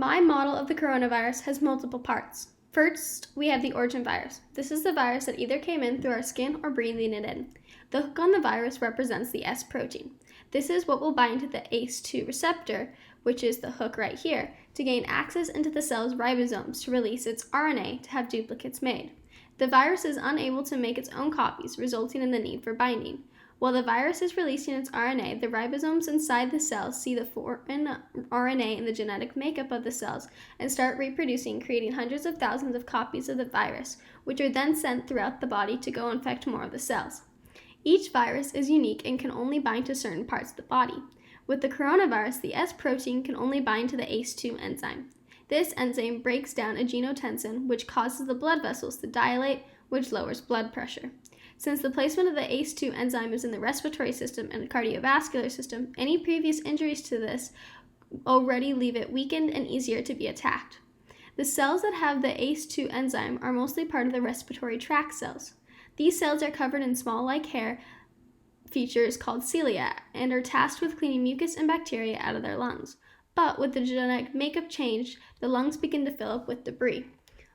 My model of the coronavirus has multiple parts. First, we have the origin virus. This is the virus that either came in through our skin or breathing it in. The hook on the virus represents the S protein. This is what will bind to the ACE2 receptor, which is the hook right here, to gain access into the cell's ribosomes to release its RNA to have duplicates made. The virus is unable to make its own copies, resulting in the need for binding. While the virus is releasing its RNA, the ribosomes inside the cells see the foreign RNA in the genetic makeup of the cells and start reproducing, creating hundreds of thousands of copies of the virus, which are then sent throughout the body to go infect more of the cells. Each virus is unique and can only bind to certain parts of the body. With the coronavirus, the S protein can only bind to the ACE2 enzyme. This enzyme breaks down angiotensin, which causes the blood vessels to dilate, which lowers blood pressure. Since the placement of the ACE2 enzyme is in the respiratory system and cardiovascular system, any previous injuries to this already leave it weakened and easier to be attacked. The cells that have the ACE2 enzyme are mostly part of the respiratory tract cells. These cells are covered in small, like hair, features called cilia and are tasked with cleaning mucus and bacteria out of their lungs. But with the genetic makeup change, the lungs begin to fill up with debris.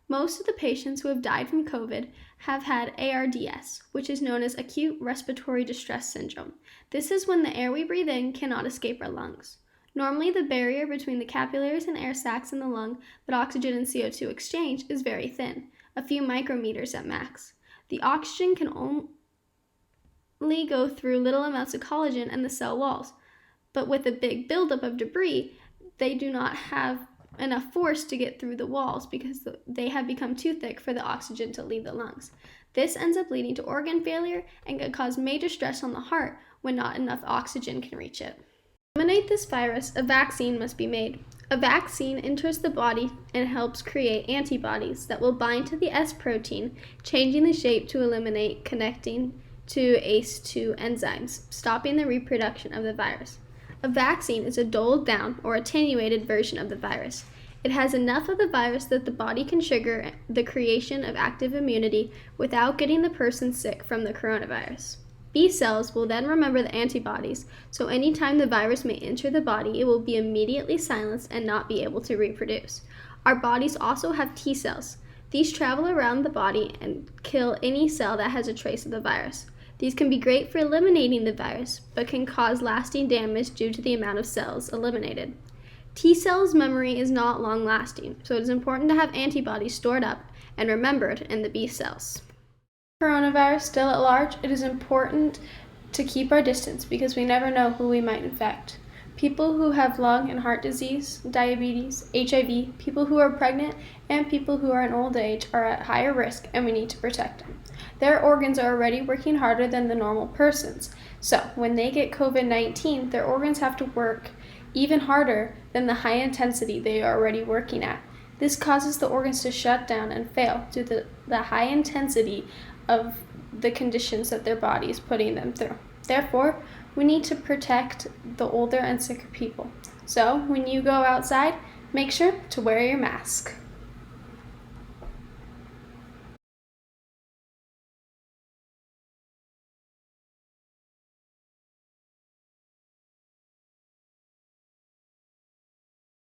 Most of the patients who have died from COVID have had ARDS, which is known as acute respiratory distress syndrome. This is when the air we breathe in cannot escape our lungs. Normally, the barrier between the capillaries and air sacs in the lung that oxygen and CO2 exchange is very thin, a few micrometers at max. The oxygen can only go through little amounts of collagen and the cell walls, but with a big buildup of debris, they do not have enough force to get through the walls because they have become too thick for the oxygen to leave the lungs. This ends up leading to organ failure and can cause major stress on the heart when not enough oxygen can reach it. To eliminate this virus, a vaccine must be made. A vaccine enters the body and helps create antibodies that will bind to the S protein, changing the shape to eliminate connecting to ACE2 enzymes, stopping the reproduction of the virus. A vaccine is a doled down or attenuated version of the virus. It has enough of the virus that the body can trigger the creation of active immunity without getting the person sick from the coronavirus. B cells will then remember the antibodies, so anytime the virus may enter the body, it will be immediately silenced and not be able to reproduce. Our bodies also have T cells. These travel around the body and kill any cell that has a trace of the virus. These can be great for eliminating the virus, but can cause lasting damage due to the amount of cells eliminated. T cells' memory is not long-lasting, so it is important to have antibodies stored up and remembered in the B cells. Coronavirus still at large, it is important to keep our distance because we never know who we might infect. People who have lung and heart disease, diabetes, HIV, people who are pregnant, and people who are in old age are at higher risk, and we need to protect them. Their organs are already working harder than the normal person's, so when they get COVID-19, their organs have to work even harder than the high intensity they are already working at. This causes the organs to shut down and fail due to the high intensity of the conditions that their body is putting them through. Therefore, we need to protect the older and sicker people. So, when you go outside, make sure to wear your mask.